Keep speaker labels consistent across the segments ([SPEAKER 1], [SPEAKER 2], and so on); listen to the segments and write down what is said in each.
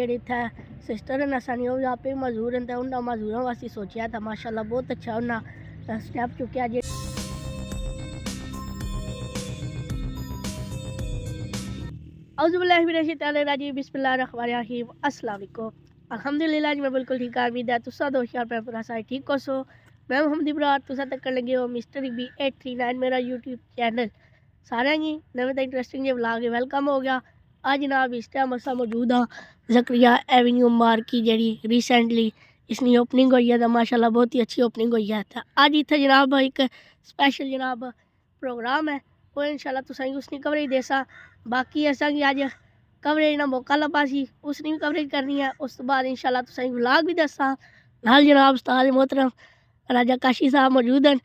[SPEAKER 1] इतना सिस्टर ने सानी यहाँ पे मजदूर हैं उन्होंने मजदूरों वास्ते सोचा था माशाल्लाह बहुत अच्छा उन्हें स्टेप चुकया जे औज़ुबिल्लाहि बिस्मिल्लाहिर्रहमानिर्रहीम अस्सलाम वालेकुम अल्हम्दुलिल्लाह जी मैं बिल्कुल ठीक उम्मीद है तुसा दो यार पे पूरा सारे ठीक हो सो मैं मोहम्मद इब्रार तुसा तक कर लगे हो मिस्टर बी 839 मेरा यूट्यूब चैनल सारे ही नवे तो इंटरेस्टिंग जो व्लॉग वेलकम हो गया आज जनाब इस टाइम असा मौजूद हाँ ज़करिया एवेन्यू मार्क की जी रिसेंटली इसकी ओपनिंग हुई है तो माशाल्लाह बहुत ही अच्छी ओपनिंग हुई है तो अज इतना जनाब एक स्पैशल जनाब प्रोग्राम है वो इंशाल्लाह तुसां उसकी कवरेज देसा बाकी ऐसा कि अज कवरेज ना मौका लब्भा सी उसने भी कवरेज करनी है उस तो बाद इंशाल्लाह तुसां व्लॉग भी दसा नाल जनाब उस्ताद मोहतरम राजा काशी साहब मौजूद हैं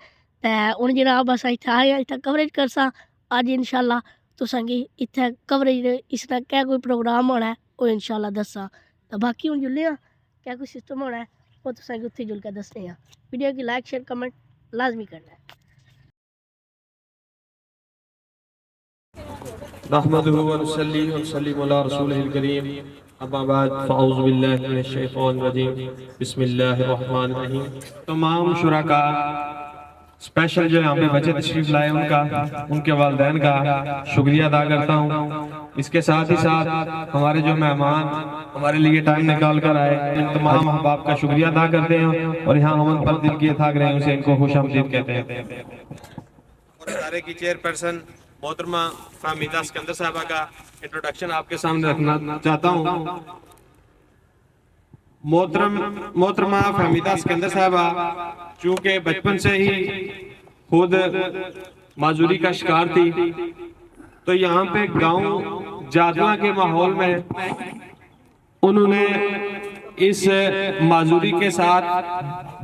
[SPEAKER 1] तो हूँ जनाब अस इतना आए हैं इतना कवरेज करसा अज इंशाल्लाह तुसां इत्थे कवरेज इसका क्या कोई प्रोग्राम होना है वो इंशाल्लाह दसा तो बाकी हूँ जुल्ले क्या कोई सिस्टम होना है वो तुसां उत्थे जुल के दसने वीडियो की लाइक शेयर कमेंट लाजमी करना है।
[SPEAKER 2] नहमदुहु व नुसल्ली व नुसल्लिमु अला रसूलिहिल करीम अम्मा बाद फ़अऊज़ु बिल्लाहि मिनश शैतानिर रजीम बिस्मिल्लाहिर रहमानिर रहीम। तमाम शुराका स्पेशल जो यहाँ पे बच्चे तशरीफ लाए उनके वालिदैन का शुक्रिया अदा करता हूँ। इसके साथ ही साथ हमारे जो मेहमान हमारे लिए टाइम निकाल कर आए इन तमाम अहबाब का शुक्रिया अदा करते हैं और यहाँ अमन पर दिल किए थाक रहे हैं उसे इनको खुशामदीद कहते हैं। और इदारे की चेयरपर्सन मोहतरमा फाहमीदा सिकंदर साहबा का इंट्रोडक्शन आपके सामने रखना चाहता हूँ। मोहतरमा फाहमीदा सिकंदर साहबा चूँकि बचपन से ही खुद माजूरी का शिकार थी तो यहाँ पे गांव जादला के माहौल में उन्होंने इस माजूरी के साथ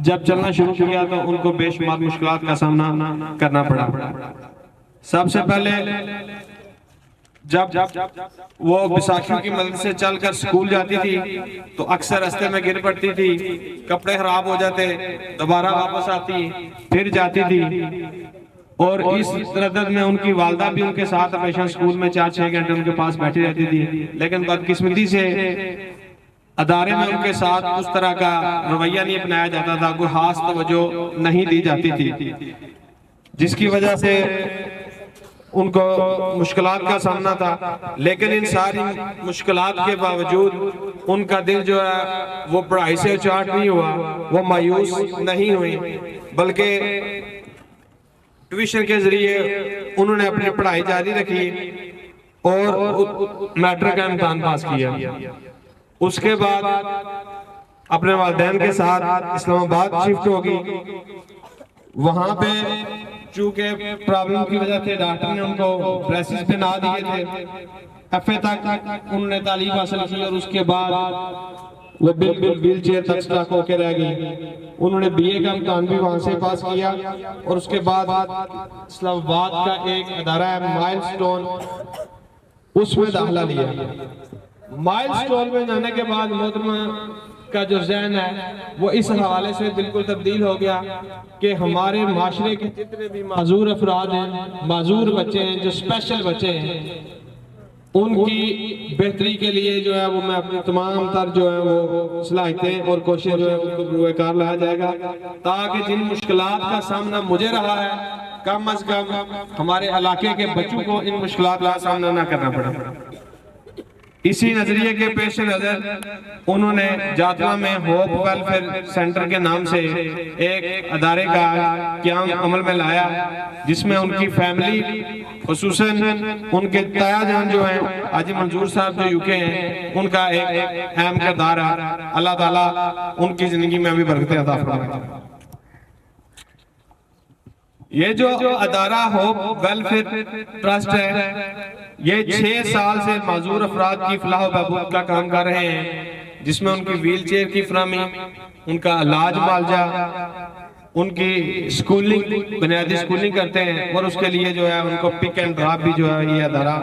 [SPEAKER 2] जब चलना शुरू किया तो उनको बेशुमार मुश्किलात का सामना करना पड़ा। सबसे पहले जब वो बैसाखियों की मदद से चलकर स्कूल जाती थी तो अक्सर रास्ते में गिर पड़ती थी, कपड़े खराब हो जाते, दोबारा वापस आती फिर जाती थी और इस तरह में उनकी वालदा भी उनके साथ हमेशा स्कूल में 4-6 घंटे उनके पास बैठी रहती थी। लेकिन बदकिस्मती से अदारे में उनके साथ उस तरह का रवैया नहीं अपनाया जाता था, कोई खास तवज्जो नहीं दी जाती थी, जिसकी वजह से उनको मुश्किलात का सामना था। लेकिन इन सारी मुश्किलात के बावजूद उनका दिल जो है वो पढ़ाई से उचाट नहीं हुआ, वो मायूस नहीं हुई, बल्कि ट्यूशन के जरिए उन्होंने अपनी पढ़ाई जारी रखी और मैट्रिक का इम्तिहान पास किया। उसके बाद अपने वालिदैन के साथ इस्लामाबाद शिफ्ट होगी। वहां पे चूंकि प्रॉब्लम की वजह से डॉक्टर ने उनको ब्रेसिस पे ना दिए थे, एफए तक उन्होंने तालीम हासिल की और उसके बाद वो बिल्कुल व्हील चेयर तक स्टक होकर रह गई। उन्होंने बीए का इम्तिहान भी वहां से पास किया और उसके बाद इस्लामाबाद का एक अदारा है माइलस्टोन, उसमें दाखिला लिया। माइलस्टोन में जाने के बाद मोहतरमा का जो ज़हन है वो इस हवाले से बिल्कुल तब्दील हो गया कि हमारे माशरे के जितने भी माजूर अफराद हैं, माजूर बच्चे हैं, जो स्पेशल बच्चे हैं, उनकी बेहतरी के लिए जो है वो मैं अपनी तमाम तर जो है वो सलाहियतें और कोशिश जो है उनको बुरुएकार लाया जाएगा ताकि जिन मुश्किलात का सामना मुझे रहा है कम अज कम हमारे इलाके के बच्चों को इन मुश्किलात का सामना ना करना पड़े। इसी नजरिए के पेश नजर उन्होंने जादला में होप वेलफेयर सेंटर के नाम से एक अदारे का क्याम अमल में लाया, जिसमें उनकी फैमिली खुसूसन उनके ताया जान जो हैं हाजी मंजूर साहब जो यूके हैं उनका एक अहम किरदार है। अल्लाह ताला उनकी जिंदगी में भी बरकतें अता फरमाए। ये जो अदारा होप वेलफेयर ट्रस्ट है ये 6 साल से माजूर अफराद की फलाह बहबूद का काम कर रहे हैं, जिसमें उनकी व्हील चेयर की फराहमी, उनका इलाज मुआवजा, उनकी स्कूलिंग बुनियादी स्कूलिंग करते हैं और उसके लिए जो है उनको पिक एंड ड्रॉप भी जो है ये अदारा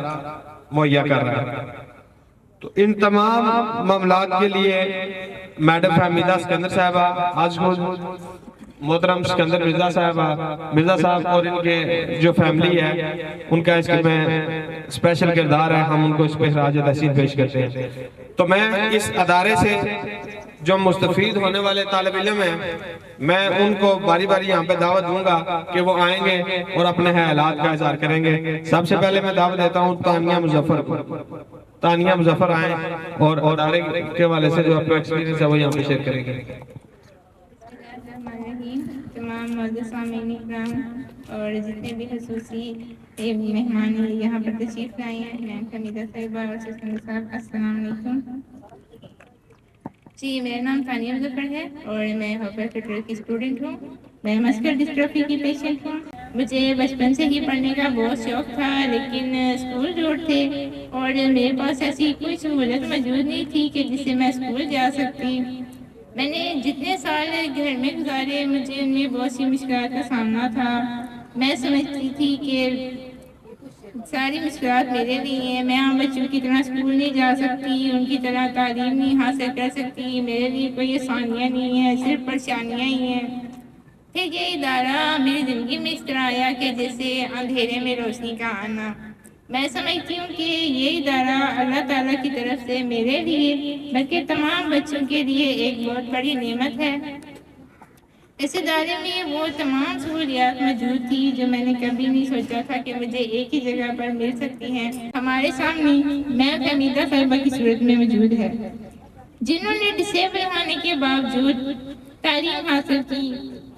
[SPEAKER 2] मुहैया कर रहा है। तो इन तमाम मामलात के लिए मैडम फाहमीदा सिकंदर साहबा आज मोहतरम सिकंदर मिर्जा साहब और इनके जो फैमिली है उनका इसके में स्पेशल किरदार है, हम उनको इस पे खराज तहसीन पेश करते हैं। तो मैं इस अदारे से जो मुस्तफीद होने वाले तालिब इल्म हैं, मैं उनको बारी बारी यहाँ पे दावत दूंगा कि वो आएंगे और अपने हालात का इज़हार करेंगे। सबसे पहले मैं दावत देता हूँ तानिया मुजफ्फर को। तानिया मुजफ्फर आए और अदारे के वाले से जो अपना एक्सपीरियंस है वो यहाँ पे शेयर करेंगे।
[SPEAKER 3] तमाम सामीन इकराम और जितने भी खसूसी मेहमान यहाँ पर तशरीफ लाए हैं, मैं हमीदा साहिबा और सिकंदर साहब, अस्सलाम वालेकुम। जी, मेरा नाम तानिया मुजफ्फर है और मैं हॉपर फिटर की स्टूडेंट हूँ। मैं मस्कुलर डिस्ट्रॉफी की पेशेंट हूँ। मुझे बचपन से ही पढ़ने का बहुत शौक था, लेकिन स्कूल दूर थे और मेरे पास ऐसी कोई सहूलत मौजूद नहीं थी कि जिससे मैं स्कूल जा सकती। मैंने जितने साल घर में गुजारे, मुझे उनमें बहुत सी मुश्किलात का सामना था। मैं समझती थी कि सारी मुश्किलात मेरे लिए हैं, मैं आम बच्चों की तरह स्कूल नहीं जा सकती, उनकी तरह तालीम नहीं हासिल कर सकती, मेरे लिए कोई आसानियाँ नहीं है, सिर्फ परेशानियाँ ही हैं। फिर ये इदारा मेरी ज़िंदगी में इस तरह आया कि जैसे अंधेरे में रोशनी का आना। मैं समझती हूँ कि ये इदारा अल्लाह ताला की तरफ से मेरे लिए बल्कि तमाम बच्चों के लिए एक बहुत बड़ी नेमत है। इस इदारे में वो तमाम सहूलियात मौजूद थी जो मैंने कभी नहीं सोचा था कि मुझे एक ही जगह पर मिल सकती हैं। हमारे सामने मैं हमीदा साहिबा की सूरत में मौजूद है, जिन्होंने डिसेबल होने के बावजूद तालीम हासिल की।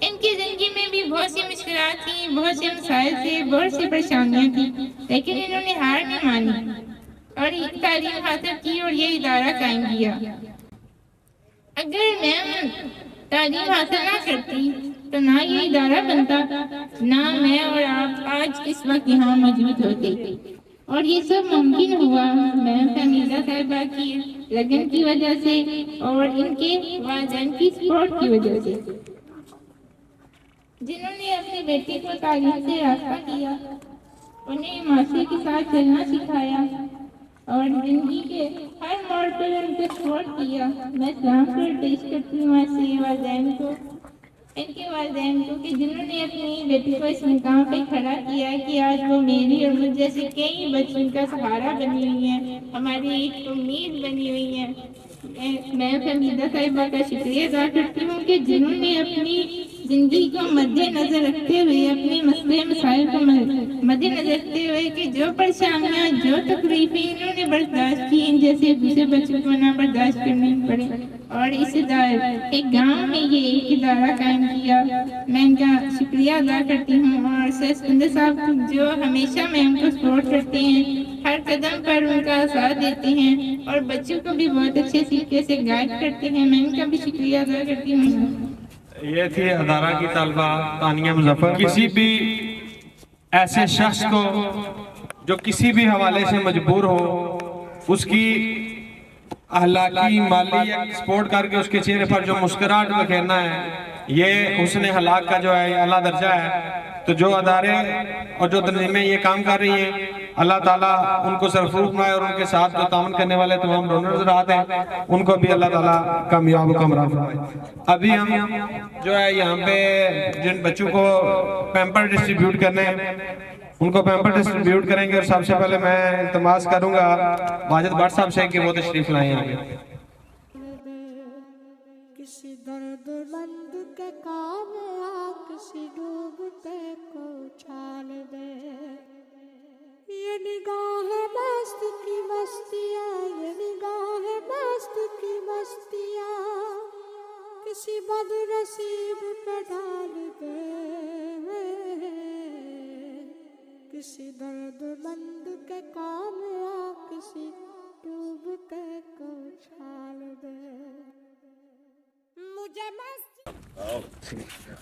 [SPEAKER 3] इनकी ज़िंदगी में भी बहुत सी मुश्किलात थी, बहुत से मसाइल थे, बहुत सी परेशानियाँ थी, लेकिन इन्होंने हार नहीं मानी और तालीम हासिल की और ये इदारा कायम किया। अगर मैं तालीम हासिल ना करती तो ना ये इदारा बनता, ना मैं और आप आज इस वक्त यहाँ मौजूद होते। और ये सब मुमकिन हुआ मैं हमीदा साहिबा की लगन की वजह से और इनके वालिदैन की सपोर्ट की वजह से, जिन्होंने अपनी बेटी को तालीम से रास्ता किया, उन्हें माशरे के साथ चलना सिखाया और जिंदगी के हर मोड़ पर उनको सपोर्ट किया। मैं सलाम पेश करती हूँ ऐसे वालिदैन को, इनके वालिदैन को, कि जिन्होंने अपनी बेटी को इस मुकाम पे खड़ा किया कि आज वो मेरी और मुझ जैसे कई बच्चों का सहारा बनी हुई हैं, हमारी एक उम्मीद बनी हुई है। मैं हमीदा साहिबा का शुक्रिया अदा करती हूँ कि जिन्होंने अपनी ज़िंदगी को मद्देनजर रखते हुए, अपने मसले मसाइल को मद्देनजर रखते हुए कि जो परेशानियाँ, जो तकलीफें इन्होंने बर्दाश्त की, इन जैसे दूसरे बच्चों को ना बर्दाश्त करनी पड़े और इस एक गांव में ये एक इदारा कायम किया। मैं इनका शुक्रिया अदा करती हूँ और सिकंदर साहब जो हमेशा मैं उनको सपोर्ट करते हैं, हर कदम पर उनका साथ देते हैं और बच्चों को भी बहुत अच्छे तरीके से गाइड करते हैं। मैं इनका भी शुक्रिया अदा करती हूँ।
[SPEAKER 2] ये थी अदारा की तलबा तानिया मुजफ्फर। किसी भी ऐसे शख्स को जो किसी भी हवाले से मजबूर हो, उसकी अहलाकी माली या सपोर्ट करके उसके चेहरे पर जो मुस्कुराहट बिखेरना है, ये हुस्न हलाक का जो है अला दर्जा है। तो जो अदारे और जो तंजीमें ये काम कर रही हैं, अल्लाह ताला उनको सरफरूख बनाए और उनके साथ जो तावन करने वाले तमाम डोनर्स रहते हैं उनको भी अल्लाह ताला कामयाब कामराब बनाए। अभी हम जो है यहाँ पे जिन बच्चों को पैम्पर डिस्ट्रीब्यूट करने हैं उनको पैम्पर डिस्ट्रीब्यूट करेंगे और सबसे पहले मैं इल्तमास करूंगा वाजिद भट्ट साहब से कि वो तशरीफ लाएं आगे।
[SPEAKER 4] किसी दर्दमंद के काम आ, किसी डूबते को उछाल दे। ये निगाहें मस्त की मस्तियाँ, ये निगाहें मस्त की मस्तियाँ किसी बदनसीब पे डाल दे। किसी दर्दमंद के काम आ, किसी डूबते को उछाल दे। मुझे मस्त
[SPEAKER 2] ठीक है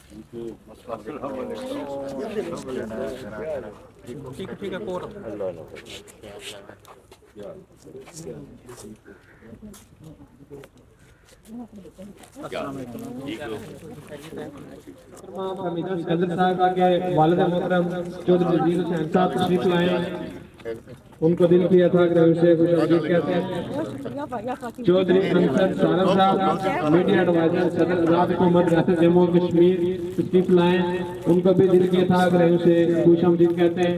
[SPEAKER 2] सिकंदर साहब के वालिद मोहतरम चौधरी जदीद हुसैन साहब तशरीफ लाए। उनको दिल की अता ग्रह से खुशामदीद कहते हैं। चौधरी अंसर सारफ साहब मीडिया एडवाइजर सदर आजाद हुकूमत रियासत जम्मू कश्मीर तशरीफ लाए, उनको भी दिल की अता ग्रह से खुशामदीद कहते हैं।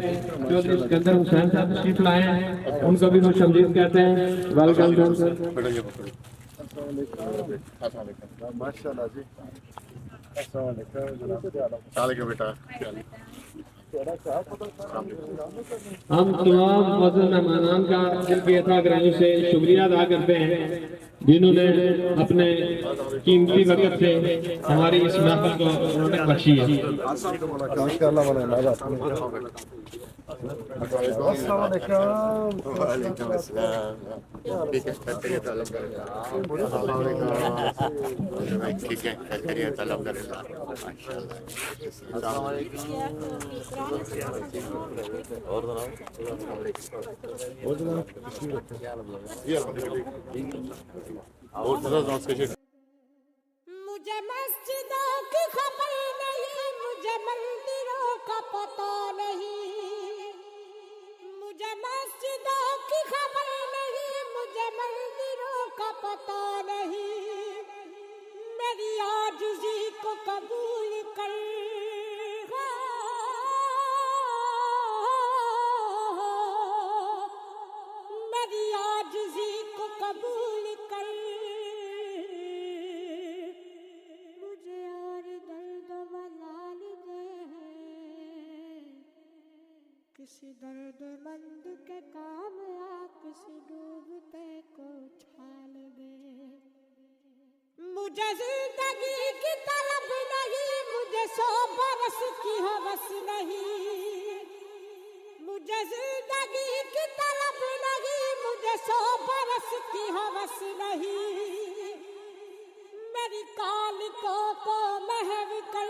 [SPEAKER 2] चौधरी सिकंदर हुसैन साहब तशरीफ लाए, उनको भी खुशामदीद कहते हैं। Welcome sir.
[SPEAKER 5] माशाल्लाह जी, अस्सलाम बेटा।
[SPEAKER 2] हम तमाम मौजूद मेहमानान का दिल की अता ग्रह से शुक्रिया अदा करते हैं जिन्होंने अपने कीमती वक्त से हमारी इस महफिल को रौनक बख्शी है।
[SPEAKER 4] मुझे मस्जिदों की खबर नहीं, मुझे मंदिरों का पता नहीं। मुझे मस्जिदों की खबर नहीं, मुझे मंदिरों का पता नहीं। मेरी आजिज़ी को कबूल कर, मेरी आजिज़ी को कबूल कर। मुझे और दर्द मलाल दे, किसी दर्दमंद के काम आ, किसी डूबते को छाल दे। मुझे जिंदगी की तलब नहीं, मुझे 100 बरस की हवस नहीं। मुझे जिंदगी की तलब नहीं, मुझे 100 बरस की हवस नहीं। मेरी कालिकों को महव कर,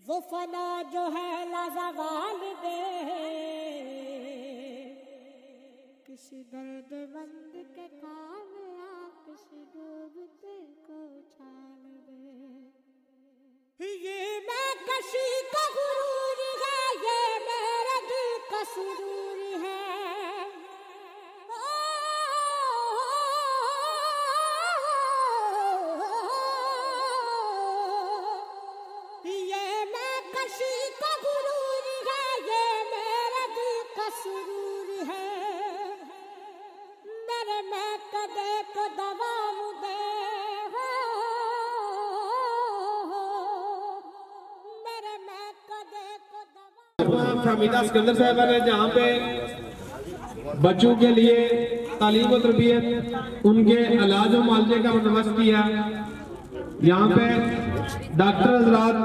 [SPEAKER 4] वो फना जो है लाज़वाल दे। किसी दर्दमंद के काम आ, किसी डूबते को छाल दे। ये मैं कशी का गुरूर है, ये मेरे दिल का सुरूर है। ये मैं कशी का गुरूर है, ये मेरे दिल का सुरूर है। मेरे मैं कदे को दवाम दे, मेरे मैं कदे को दवाम।
[SPEAKER 2] हमीदा सिकंदर साहब ने जहाँ पे बच्चों के लिए तालीम और तरबियत, उनके इलाज और मुआवजे का बंदोबस्त किया। यहाँ पे डॉक्टर हजरात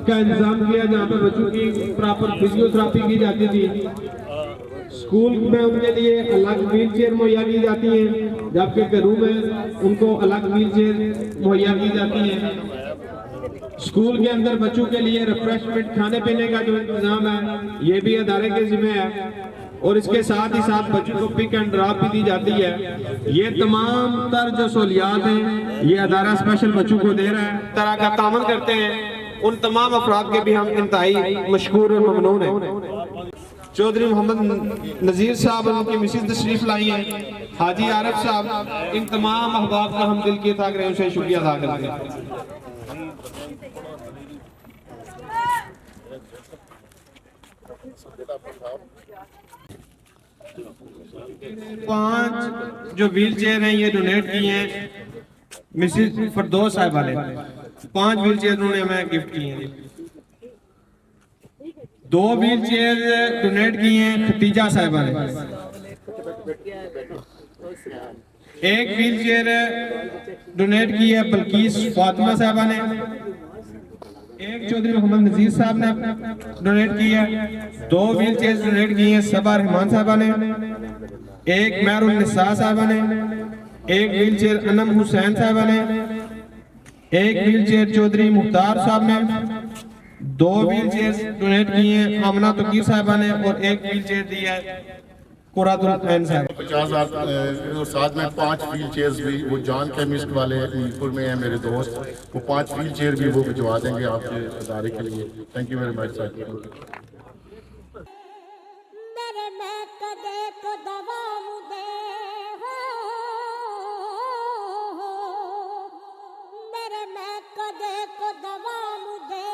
[SPEAKER 2] का इंतजाम किया, जहाँ पे बच्चों की प्रॉपर फिजियोथेरेपी की जाती थी। स्कूल में उनके लिए अलग व्हील चेयर मुहैया की जाती है, जबकि घरों में उनको अलग व्हील चेयर मुहैया की जाती है। स्कूल के अंदर बच्चों के लिए रिफ्रेशमेंट, खाने पीने का जो इंतजाम है, ये भी अदारे के जिम्मे है। और इसके साथ ही साथ बच्चों को पिक एंड ड्रॉप भी दी जाती है। ये तमाम तर जो सहूलियात हैं, ये अदारा स्पेशल बच्चों को दे रहा है, तरह का तामन करते हैं। उन तमाम अफराद के भी हम इंतहाई मशकूर और ममनून हैं। चौधरी मोहम्मद नजीर साहब उनकी मिसेज तशरीफ लाई हैं, हाजी आरिफ साहब, इन तमाम अहबाब का हम दिल की अता ग्रह से शुक्रिया अदा करते हैं। 5 जो व्हील चेयर हैं ये डोनेट किए हैं मिसेज फरदौस साहिबा ने। 5 व्हील चेयर उन्होंने हमें गिफ्ट किए हैं। 2 व्हील चेयर डोनेट किए हैं खतीजा साहिबा ने। 1 व्हील चेयर डोनेट की है बल्कीस फातिमा साहिबा ने। 1 चौधरी मोहम्मद नजीर साहब ने डोनेट की है। 2 व्हील चेयर डोनेट की है सबा रहमान साहिबा ने। 1 महरुल निसा साहिबा ने। 1 व्हील चेयर अनम हुसैन साहिबा ने। 1 व्हील चेयर चौधरी मुख्तार साहब ने। 2 व्हील चेयर डोनेट की हैं आमना तकीर साहिबा ने और 1 व्हील चेयर दी है कुरातुल ऐन साहब।
[SPEAKER 5] 50,000 और साथ में 5 व्हील चेयर्स भी वो जान केमिस्ट वाले मीरपुर में हैं मेरे दोस्त, वो 5 व्हील चेयर भी वो भिजवा देंगे आपके इदारे के लिए। Thank you very much sir.
[SPEAKER 4] मेरे मैं कदे को दवा दे मेरे मैं कदे को दवा दे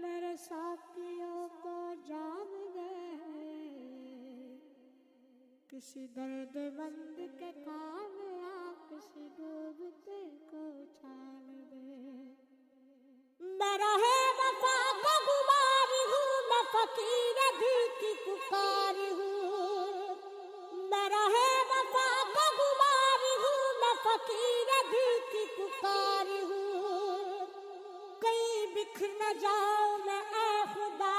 [SPEAKER 4] मेरे साथियों को जान दे किसी दर्दमंद के काम आ किसी डूबते को छान दे। मेरा है वफा का गुमार हूँ मैं फकीर दिल की पुकार हूँ। मेरा है वफा का गुमार हूँ मैं फकीर दिल की पुकार हूँ। कहीं बिखर न जाऊं मैं ऐ खुदा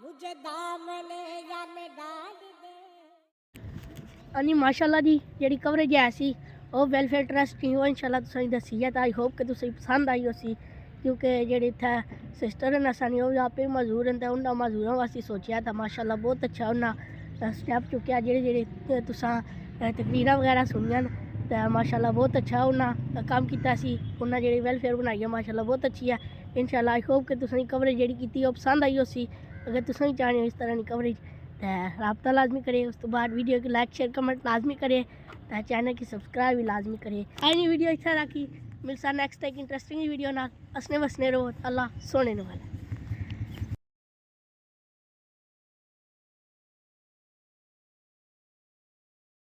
[SPEAKER 4] मुझे दामने या में डाल दे।
[SPEAKER 1] अनि माशाल्लाह दी जेह्ड़ी कवरेज है सी ओह् वेलफेयर ट्रस्ट दी ओह् इंशाल्लाह तुसें दस्सी है। आई होप कि तुसें पसंद आई होसी, क्योंकि जेह्ड़े इत्थै सिस्टर न सानी ओह् आपे मजदूर न ते उन्ना मजदूरां वास्ते सोचेआ था। माशाल्लाह बहुत अच्छा उन्ना स्टैप चुक्केआ। जेह्ड़े तुसां तकरीरां वगैरह सुनियां न ते माशाल्लाह बहुत अच्छा उन्ना कम्म कीता सी। उन्ना जेह्ड़ी वेलफेयर बनाई है माशाल्लाह बहुत अच्छी है। इंशाल्लाह आई होप कि तुसें कवरेज जेह्ड़ी कीती ओह् पसंद आई होसी। अगर तुसें भी चाहने हो इस तरह की कवरेज तो राब्ता लाजमी करें। उस तो बाद वीडियो की लाइक शेयर कमेंट लाजमी करें तो चैनल की सब्सक्राइब भी लाजमी करें। ऐनी वीडियो इस तरह की मिलसा नेक्स्ट एक इंटरेस्टिंग वीडियो ना हंसने वसने रहो। अल्लाह सोने वाला।